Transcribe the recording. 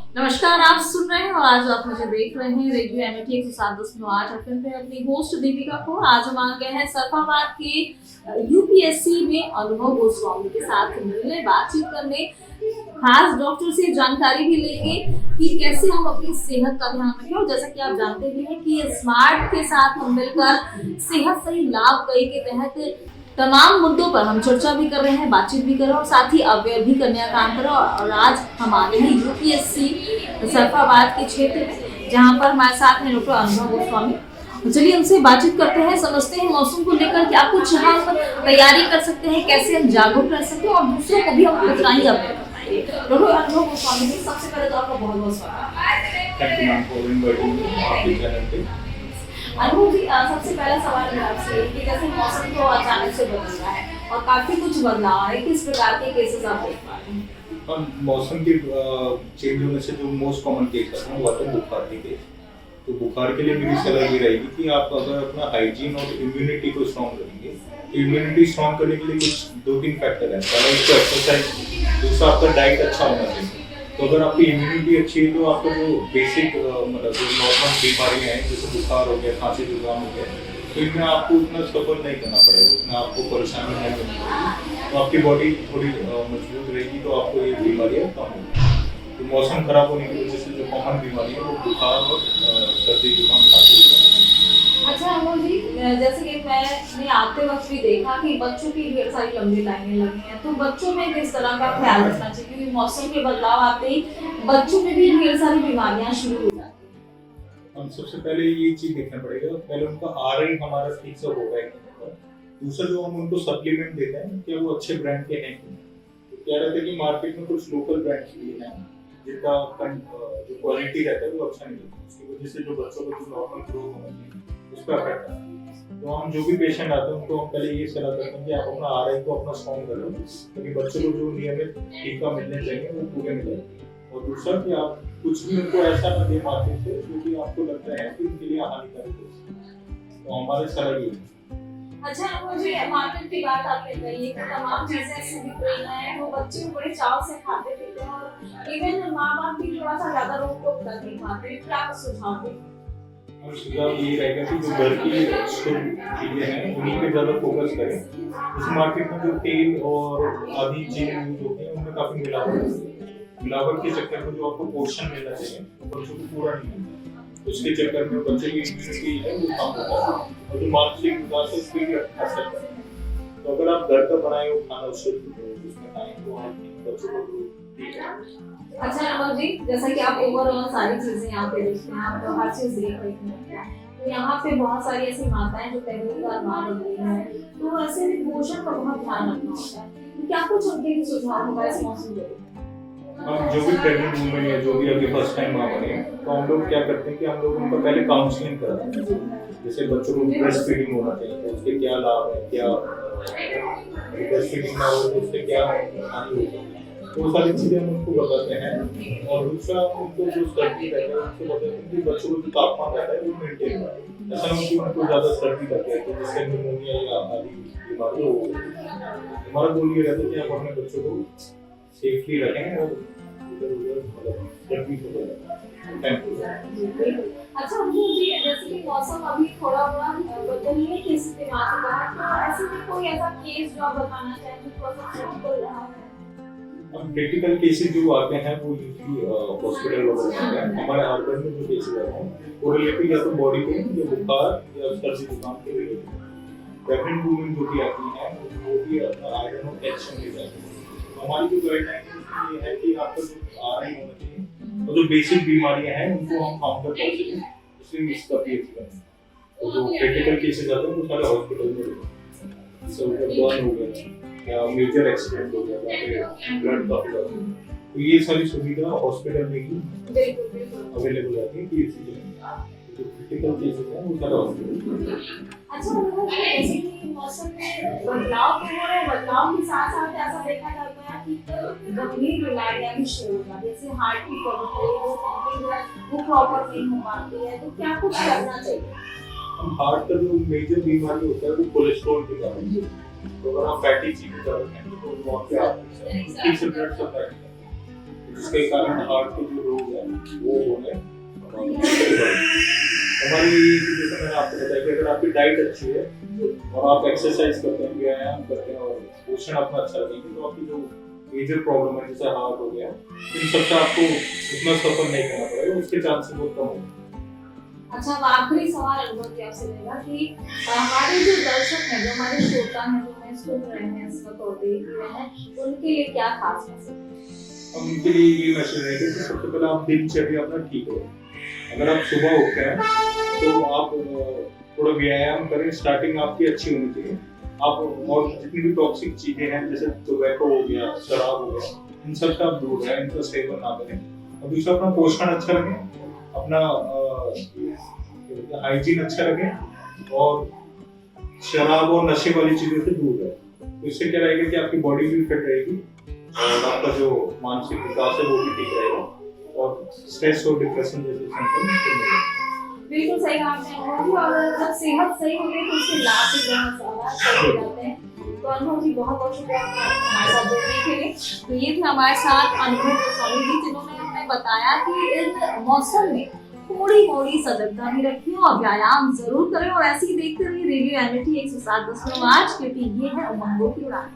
नमस्कार, आप सुन रहे हैं और आज आप मुझे देख रहे हैं रेडियो एमिटी 107.8 एफएम पे अपनी होस्ट दीपिका को। आज हम आ गए हैं सरफाबाद के यूपीएससी में अनुभव गोस्वामी के साथ मिलने, बातचीत करने, खास डॉक्टर से जानकारी भी लेंगे कि कैसे हम अपनी सेहत का ध्यान रखें। और जैसा कि आप जानते भी हैं कि स्मार्ट के साथ हम मिलकर सेहत सही लाभ कई के तहत तमाम मुद्दों पर हम चर्चा भी कर रहे हैं, बातचीत भी कर रहे हैं और साथ ही अवेयर भी करने का काम कर रहे हैं। और आज हम आ गए हैं यूपीएससी सरफाबाद के क्षेत्र में, जहां पर हमारे साथ हैं डॉक्टर अनुभव गोस्वामी। चलिए उनसे बातचीत करते हैं, समझते हैं मौसम को लेकर क्या कुछ हम तैयारी कर सकते हैं, कैसे हम जागरूक रह सकते हैं और दूसरों को भी हम उतना ही अवेयर कर पाएंगे। डॉक्टर अनुभव गोस्वामी जी, सबसे पहले तो आपका बहुत बहुत स्वागत है। Thank you ma'am for inviting me आपके चैनल पे। अनुभव जी, सबसे पहला सवाल मेरा आपसे कि जैसे मौसम तो अचानक से बदल रहा है और काफी कुछ बदलाव है, किस प्रकार के केसेस आप देख पा रहे हैं? मौसम के चेंज होने से जो मोस्ट कॉमन केस है वो आता है बुखार के केस। तो बुखार के लिए मेरी सलाह ये रहेगी कि आप अगर अपना हाइजीन और इम्यूनिटी को स्ट्रॉन्ग रखेंगे, तो इम्यूनिटी स्ट्रॉन्ग करने के लिए कुछ 2-3 फैक्टर हैं। पहला एक तो एक्सरसाइज, दूसरा आपका डाइट अच्छा होना चाहिए। तो अगर आपकी इम्यूनिटी अच्छी है तो आपका जो बेसिक मतलब जो नॉर्मल बीमारियाँ हैं जैसे बुखार हो गया, खांसी जुकाम हो गया, तो इनमें आपको उतना सफर नहीं करना पड़ेगा, उतना आपको परेशानी नहीं करनी पड़ेगी। तो आपकी बॉडी थोड़ी मजबूत रहेगी तो आपको ये बीमारियाँ कम होंगी। तो मौसम खराब होने की वजह से जो कॉमन बीमारी है वो बुखार और सर्दी जुकाम खांसी जुकाम। अच्छा अमोल जी, जैसे कि मैंने आते वक्त भी देखा कि बच्चों की ढेर सारी लंबी लाइनें लगी हैं, तो बच्चों में किस तरह का ख्याल रखना चाहिए, क्योंकि मौसम के बदलाव आते ही बच्चों में भी ढेर सारी बीमारियां शुरू हो जाती हैं। हम सबसे पहले ये चीज देखना पड़ेगा, पहले उनका आरआई हमारा ठीक से हो रहा है। दूसरा जो हम उनको सप्लीमेंट देते हैं क्या वो अच्छे ब्रांड के हैं। तो क्या रहता है कि मार्केट में कुछ लोकल ब्रांड्स भी हैं जिनका जो क्वालिटी रहता है वो अच्छा नहीं रहता, उसकी वजह से जो बच्चों को जो नॉर्मल ग्रोथ होना चाहिए उस पर अफेक्ट आता है। तो हम जो भी पेशेंट आते हैं उनको हम पहले ये सलाह करते हैं कि आप अपना आरआई को अपना स्ट्रॉन्ग करो, ताकि बच्चों को जो नियमित टीका मिलने चाहिए वो पूरे मिले। और दूसरा कि आप कुछ भी उनको ऐसा ना दे मार्केट से जो कि आपको लगता है कि उनके लिए हानिकारक है। तो हमारे सलाह ये है। अच्छा मुझे मार्केट की बात आपने कही है कि तमाम चीजें ऐसी दिख रही हैं, वो बच्चे को बड़े चाव से खाते पीते हैं और इवन माँ बाप भी थोड़ा सा ज्यादा रोक टोक कर नहीं पाते, क्या सुझाव दें? और सुझाव ये रहेगा कि जो घर की शुद्ध चीजें हैं उन्हीं पे ज्यादा फोकस करें। इस मार्केट में जो तेल और आदि चीजें यूज होती हैं उनमें काफी मिलावट होती है। मिलावट के चक्कर में जो आपको पोषण मिलना चाहिए वो बच्चों को पूरा नहीं मिलता, उसके चक्कर में बच्चे की इम्यूनिटी है वो कम होता है और जो मानसिक विकास है उसकी भी असर पड़ता है। तो अगर आप घर का बनाए हुए खाना शुद्ध उसमें खाएं तो आप बच्चों को ठीक है। अच्छा अमर जी, जैसा कि आप ओवरऑल सारी चीजें यहाँ पे देखते हैं, आप तो हर चीज देख रहे हैं, तो यहाँ पे बहुत सारी ऐसी माताएं जो पहली बार मां बन रही हैं, तो ऐसे भी पोषण का बहुत ध्यान रखना होता है। तो क्या कुछ उनके लिए सुझाव होगा इस मौसम में? हम जो भी प्रेग्नेंट वुमेन है, जो भी अभी फर्स्ट टाइम मां बनी है, तो हम लोग क्या करते हैं कि हम लोग उनको पहले काउंसलिंग कराते हैं। जैसे बच्चों को ब्रेस्ट फीडिंग होना चाहिए तो उसके क्या लाभ है, क्या ब्रेस्ट फीडिंग ना हो तो उससे क्या हानि होती है, तो वो सारी चीजें हम उनको बताते हैं। और दूसरा उनको जो सर्दी रहता है उसको बताते हैं कि बच्चों को जो तापमान रहता है वो मेंटेन रहे, ऐसा नहीं कि उनको ज्यादा सर्दी लगे तो जिससे निमोनिया या आदि बीमारी हो। हमारा गोल ये रहता है कि हम अपने बच्चों को सेफली रखें और इधर उधर मतलब गर्मी को अच्छा मुझे जैसे कि मौसम अभी थोड़ा बड़ा बदलने की स्थिति में आ चुका है, तो ऐसे में कोई ऐसा केस जो आप बताना चाहें जो थोड़ा सा क्रिटिकल रहा है? अब क्रिटिकल केसेस जो आते हैं वो यूजली हॉस्पिटल वगैरह में हैं। हमारे अर्बन में जो केसेस आते हैं वो रिलेटेड या तो बॉडी पेन या बुखार या सर्दी जुकाम के रिलेटेड। प्रेग्नेंट वुमेन जो भी आती हैं वो भी अपना आयरन और कैल्शियम ले जाती हैं। तो हमारी जो गाइडलाइन है ये है कि आपका जो आरआई होना चाहिए और जो बेसिक बीमारियां हैं उनको हम काउंटर कर सकें, इसलिए इसका पीएच करें। तो जो क्रिटिकल केसेस आते हैं वो सारे हॉस्पिटल में जैसे बर्न हो गया या मेजर एक्सीडेंट हो गया या ब्लड काफी ज्यादा, तो ये सारी सुविधा हॉस्पिटल में ही अवेलेबल रहती है पीएचसी के लिए। जो क्रिटिकल केसेस हैं वो सारे हॉस्पिटल। अच्छा मतलब जैसे कि मौसम में बदलाव तो हो रहा है, बदलाव के साथ साथ ऐसा देखा जाता है कि गंभीर बीमारियां भी शुरू हो जाती है, जैसे हार्ट की प्रॉब्लम वो प्रॉपर नहीं हो पाती है, तो क्या कुछ करना चाहिए? हार्ट का जो मेजर बीमारी होता है वो कोलेस्ट्रॉल के कारण है। तो अगर आप फैटी चीजें ज्यादा खाएंगे तो वहाँ पे आप ठीक से ब्लड सप्लाई जिसके कारण हार्ट के जो रोग है वो होने हमारी जैसे मैंने आपको बताया कि अगर आपकी डाइट अच्छी है और आप एक्सरसाइज करते हैं, व्यायाम करते हैं और पोषण अपना अच्छा रखेंगे तो आपकी जो मेजर प्रॉब्लम है जैसे हार्ट हो गया, इन सबसे आपको उतना सफर नहीं करना पड़ेगा, उसके चांसेस बहुत कम होंगे। अच्छा, अब आखिरी सवाल अनुभव जी आपसे रहेगा कि हमारे जो दर्शक हैं, जो हमारे श्रोता हैं, जो हमें सुन रहे हैं इस वक्त और देख रहे हैं, उनके लिए क्या खास मैसेज है? अब उनके लिए ये मैसेज है कि सबसे पहले आप दिनचर्या अपना ठीक करो। अगर आप सुबह उठते हैं तो आप थोड़ा व्यायाम करें, स्टार्टिंग आपकी अच्छी होनी चाहिए। आप और जितनी भी टॉक्सिक चीजें हैं जैसे टोबैको हो गया, शराब हो गया, इन सब से आप दूर रहें, इनका सेवन ना करें। और दूसरा अपना पोषण अच्छा रखें, अपना हाइजीन अच्छा रखें और शराब और नशे वाली चीजों से दूर रहें। तो इससे क्या रहेगा कि आपकी बॉडी भी फिट रहेगी और आपका जो मानसिक विकास है वो भी ठीक रहेगा और स्ट्रेस और डिप्रेशन जैसे सिम्टम कम रहेंगे। बिल्कुल सही कहा आपने अनुभव जी। और जब सेहत सही होगी तो उसके लाभ भी बहुत ज्यादा सही हो जाते हैं। तो अनुभव जी बहुत बहुत शुक्रिया आपका हमारे साथ जुड़ने के लिए। तो ये थे हमारे साथ अनुभव गोस्वामी जी, जिन्होंने हमें बताया कि इस मौसम में थोड़ी मोड़ी सतर्कता भी रखें और व्यायाम जरूर करें और ऐसे ही देखते रहिए रेडियो एमिटी 107.8, क्योंकि ये है उमंगों की उड़ान।